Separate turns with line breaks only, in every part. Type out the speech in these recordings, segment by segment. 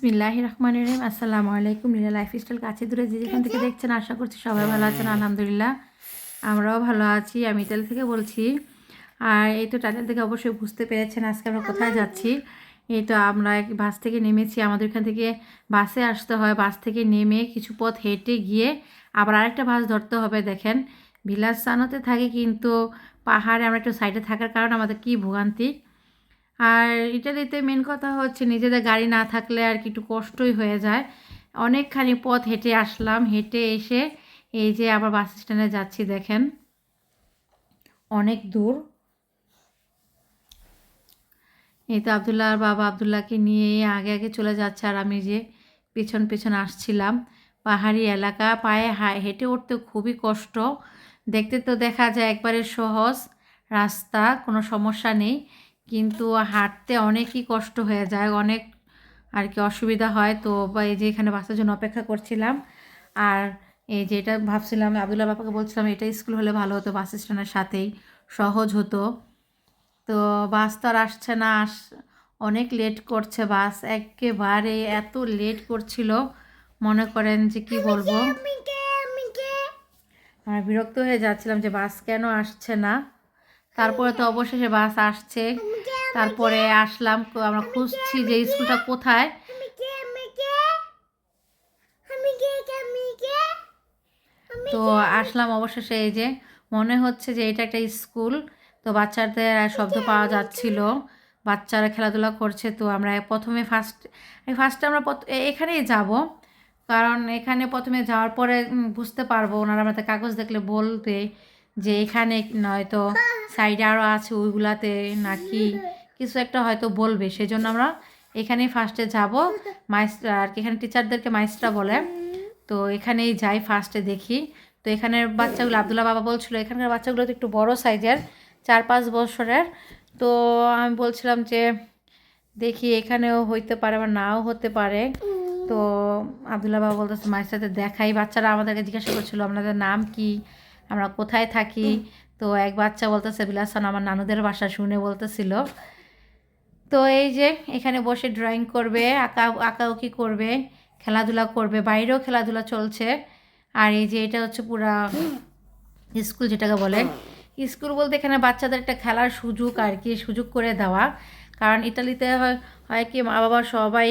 বিসমিল্লাহির রহমানির রহিম। আসসালামু আলাইকুম। লীলা লাইফস্টাইল কাছে দূরে যে যেখান থেকে দেখছেন আশা করছি সবাই ভালো আছেন। আলহামদুলিল্লাহ আমরাও ভালো আছি। আমি ইতালি থেকে বলছি। আর এই তো টাইটেল থেকে অবশ্যই বুঝতে পেরেছেন আজকে আমরা কোথায় যাচ্ছি। এই তো আমরা বাস থেকে নেমেছি। আমাদের এখান থেকে বাসে আসতে হয়। বাস থেকে নেমে কিছু পথ হেঁটে গিয়ে আবার আরেকটা বাস ধরতে হবে। দেখেন ভিলাজ সানোতে থাকি, কিন্তু পাহাড়ে আমরা একটু সাইডে থাকার কারণে আমাদের কী ভোগান্তি। আর ইটালিতে মেন কথা হচ্ছে নিজেদের গাড়ি না থাকলে আর কি একটু কষ্টই হয়ে যায়। অনেকখানি পথ হেঁটে আসলাম, হেঁটে এসে এই যে আবার বাস স্ট্যান্ডে যাচ্ছি। দেখেন অনেক দূর। এই তো আবদুল্লাহর বাবা আবদুল্লাহকে নিয়ে আগে আগে চলে যাচ্ছে, আর আমি যে পেছন পেছন আসছিলাম। পাহাড়ি এলাকা, পায়ে হেঁটে উঠতে খুবই কষ্ট। দেখতে তো দেখা যায় একবারে সহজ রাস্তা, কোনো সমস্যা নেই, কিন্তু হাঁটতে অনেকই কষ্ট হয়ে যায়, অনেক আর কি অসুবিধা হয়। তো এই যে এখানে বাসের জন্য অপেক্ষা করছিলাম। আর এই যে এটা ভাবছিলাম, আবদুল্লাহ বাবাকে বলছিলাম এটা স্কুল হলে ভালো হতো, বাস স্ট্যান্ডের সাথেই সহজ হতো। তো বাস তো আর আসছে না, অনেক লেট করছে বাস, একেবারে এত লেট করছিল মনে করেন যে কি বলবো। আমি বিরক্ত হয়ে যাচ্ছিলাম যে বাস কেন আসছে না। তারপরে তো অবশেষে বাস আসছে। তারপরে আসলাম, আমরা খুঁজছি যে স্কুলটা কোথায়। তো আসলাম অবশেষে। এই যে মনে হচ্ছে যে এটা একটা স্কুল। তো বাচ্চাদের শব্দ পাওয়া যাচ্ছিল, বাচ্চারা খেলাধুলা করছে। তো আমরা প্রথমে ফার্স্টে আমরা এখানেই যাব, কারণ এখানে প্রথমে যাওয়ার পরে বুঝতে পারবো, ওনারা আমাদের কাগজ দেখলে বলবে যে এখানে নয়তো সাইডে আরও আছে ওইগুলাতে নাকি কিছু একটা হয়তো বলবে, সেই জন্য আমরা এখানেই ফার্স্টে যাব। মাইস্টার আর কি, এখানে টিচারদেরকে মাইস্টার বলে। তো এখানেই যাই ফার্স্টে দেখি। তো এখানের বাচ্চাগুলো আবদুল্লাহ বাবা বলছিল এখানকার বাচ্চাগুলো তো একটু বড় সাইজের, 4-5 বছরের। তো আমি বলছিলাম যে দেখি এখানেও হইতে পারে বা নাও হতে পারে। তো আবদুল্লাহ বাবা বলতেছে মায়ের সাথে দেখাই। বাচ্চারা আমাদেরকে জিজ্ঞাসা করছিল আপনাদের নাম কি, আমরা কোথায় থাকি। তো এক বাচ্চা বলতেছে বিলাসান আমার নানুদের বাসা, শুনে বলতেছিল। তো এই যে এখানে বসে ড্রয়িং করবে, আঁকাউকি করবে, খেলাধুলা করবে, বাইরেও খেলাধুলা চলছে। আর এই যে এটা হচ্ছে পুরা স্কুল যেটাকে বলে। স্কুল বলতে এখানে বাচ্চাদের একটা খেলার সুযোগ আর কি, সুযোগ করে দেওয়া। কারণ ইতালিতে হয় কি মা বাবা সবাই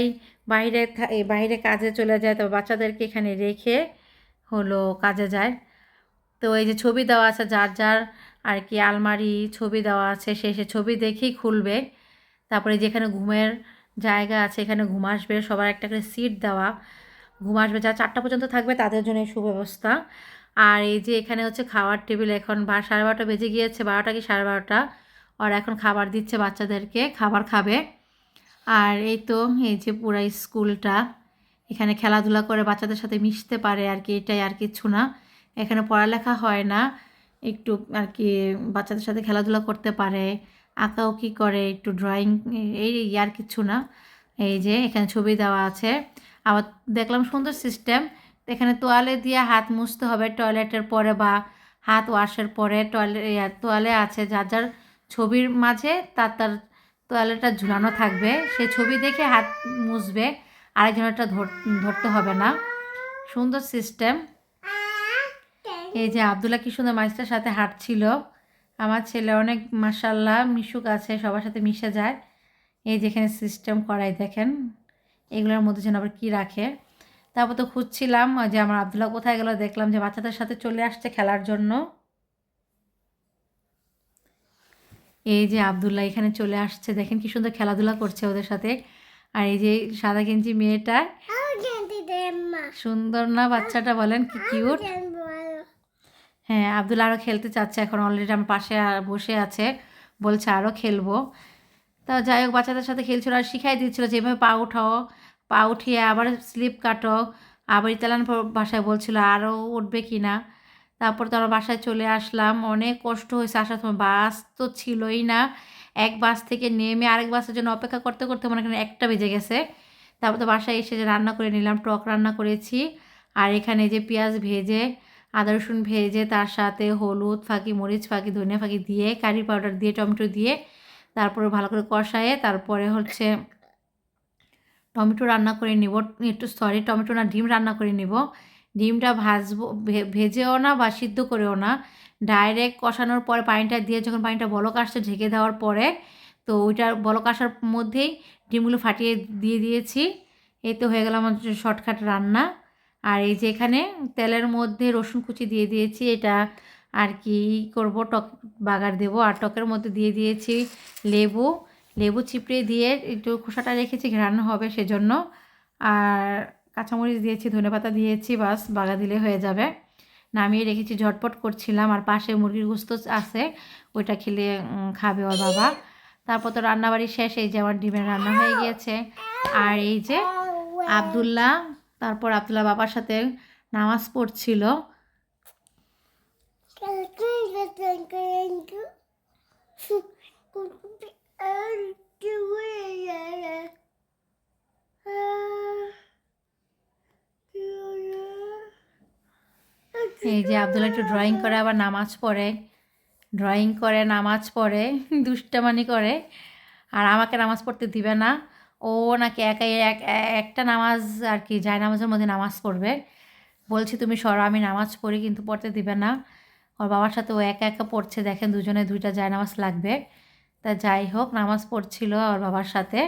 বাইরে কাজে চলে যায়, তবে বাচ্চাদেরকে এখানে রেখে হলো কাজে যায়। তো এই যে ছবি দেওয়া আছে, যার যার আর কি আলমারি ছবি দেওয়া আছে, সে ছবি দেখেই খুলবে। তারপরে যেখানে ঘুমের জায়গা আছে, এখানে ঘুম আসবে, সবার একটা করে সিট দেওয়া, ঘুম আসবে। যারা 4টা পর্যন্ত থাকবে তাদের জন্য এই সুব্যবস্থা। আর এই যে এখানে হচ্ছে খাওয়ার টেবিল, এখন 12:30 বেজে গিয়েছে, 12টা কি 12:30, আর এখন খাবার দিচ্ছে বাচ্চাদেরকে, খাবার খাবে। আর এই তো এই যে পুরা স্কুলটা, এখানে খেলাধুলা করে বাচ্চাদের সাথে মিশতে পারে আর কি, এটাই আর কিছু না। এখানে পড়ালেখা হয় না, একটু আর কি বাচ্চাদের সাথে খেলাধুলা করতে পারে, আঁকাউকি করে, একটু ড্রয়িং, এই আর কিছু না। এই যে এখানে ছবি দেওয়া আছে। আবার দেখলাম সুন্দর সিস্টেম, এখানে তোয়ালে দিয়ে হাত মুছতে হবে টয়লেটের পরে বা হাত ওয়াশের পরে। তোয়ালে আছে, যার যার ছবির মাঝে তার তার তোয়ালেটা ঝুলানো থাকবে, সে ছবি দেখে হাত মুছবে, আরেকজনেরটা ধরতে হবে না। সুন্দর সিস্টেম। এই যে আবদুল্লাহ কি সুন্দর মাইস্টার সাথে হাঁটছিল। আমার ছেলে অনেক মাশাল্লাহ মিশুক আছে, সবার সাথে মিশে যায়। এই যেখানে সিস্টেম করাই দেখেন, এগুলোর মধ্যে যেন আবার কী রাখে। তারপর তো খুঁজছিলাম যে আমার আবদুল্লাহ কোথায় গেল, দেখলাম যে বাচ্চাদের সাথে চলে আসছে খেলার জন্য। এই যে আবদুল্লাহ এখানে চলে আসছে, দেখেন কি সুন্দর খেলাধুলা করছে ওদের সাথে। আর এই যে সাদা গেঞ্জি মেয়েটা, সুন্দর না বাচ্চাটা, বলেন কি কিউট। হ্যাঁ আবদুল্লাহ আরও খেলতে চাচ্ছে, এখন অলরেডি আমার পাশে বসে আছে, বলছে আরও খেলবো। তা যাই হোক বাচ্চাদের সাথে খেলছিল আর শিখাই দিচ্ছিলো যে এভাবে পা উঠাও, পা উঠিয়ে আবার স্লিপ কাটো। আবার ইতালিয়ান ভাষায় বলছিল আরও উঠবে কি না। তারপর তো আমরা বাসায় চলে আসলাম, অনেক কষ্ট হয়েছে আসার সময়, বাস তো ছিলই না। এক বাস থেকে নেমে আরেক বাসের জন্য অপেক্ষা করতে করতে মনে করেন 1টা বেজে গেছে। তারপর তো বাসায় এসে যে রান্না করে নিলাম, টক রান্না করেছি। আর এখানে যে পেঁয়াজ ভেজে, আদা রসুন ভেজে, তার সাথে হলুদ ফাঁকি, মরিচ ফাঁকি, ধনিয়া ফাঁকি দিয়ে, কারি পাউডার দিয়ে, টমেটো দিয়ে, তারপরে ভালো করে কষায়ে তারপরে হচ্ছে টমেটো রান্না করে নিব, একটু সরি টমেটো না ডিম রান্না করে নিব। ডিমটা ভাজবো, ভেজেও না বা সিদ্ধ করেও না, ডাইরেক্ট কষানোর পরে পানিটা দিয়ে যখন পানিটা বলক আসছে ঢেকে দেওয়ার পরে, তো ওইটার বলক আসার মধ্যেই ডিমগুলো ফাটিয়ে দিয়ে দিয়েছি। এই তো হয়ে গেল আমার শর্টকাট রান্না। আর এই যে এখানে তেলের মধ্যে রসুন কুচি দিয়ে দিয়েছি, এটা আর কি করব, টক বাগার দেবো। আর টকের মধ্যে দিয়ে দিয়েছি লেবু, লেবু চিপড়ে দিয়ে একটু খোসাটা রেখেছি, ঘ্রাণ হবে সেজন্য। আর কাঁচামরিচ দিয়েছি, ধনেপাতা দিয়েছি, বাস বাগা দিলে হয়ে যাবে। নামিয়ে রেখেছি, ঝটপট করছিলাম। আর পাশে মুরগির গোস্ত আছে, ওইটা খেলে খাবে ওর বাবা। তারপর তো রান্নাবাড়ি শেষ, এই যে আমার ডিমের রান্না হয়ে গিয়েছে। আর এই যে আবদুল্লাহ, তারপর আবদুল্লাহ বাবার সাথে নামাজ পড়ছিল। এই যে আবদুল্লাহ একটু ড্রয়িং করে আবার নামাজ পড়ে, ড্রয়িং করে নামাজ পড়ে, দুষ্টামানি করে। আর আমাকে নামাজ পড়তে দিবে না, ও নাকি একাই একটা নামাজ আর কি যায় নামাজের মধ্যে নামাজ পড়বে। বলছি তুমি সরো, আমি নামাজ পড়ি, কিন্তু পড়তে দিবে না। ওর বাবার সাথে ও একা একা পড়ছে, দেখেন দুজনে দুইটা যায় নামাজ লাগবে। তা যাই হোক, নামাজ পড়ছিল ওর বাবার সাথে।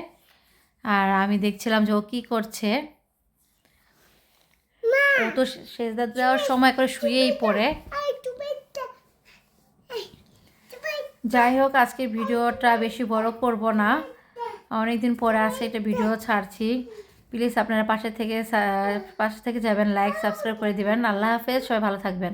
আর আমি দেখছিলাম যে ও কী করছে। ও তো সেজদা দেওয়ার সময় করে শুয়েই পড়ে। যাই হোক, আজকের ভিডিওটা বেশি বড় করব না, অনেক দিন পরে আছে একটা ভিডিও ছাড়ছি। প্লিজ আপনারা পাশে থেকে যাবেন, লাইক সাবস্ক্রাইব করে দিবেন। আল্লাহ হাফেজ, সবাই ভালো থাকবেন।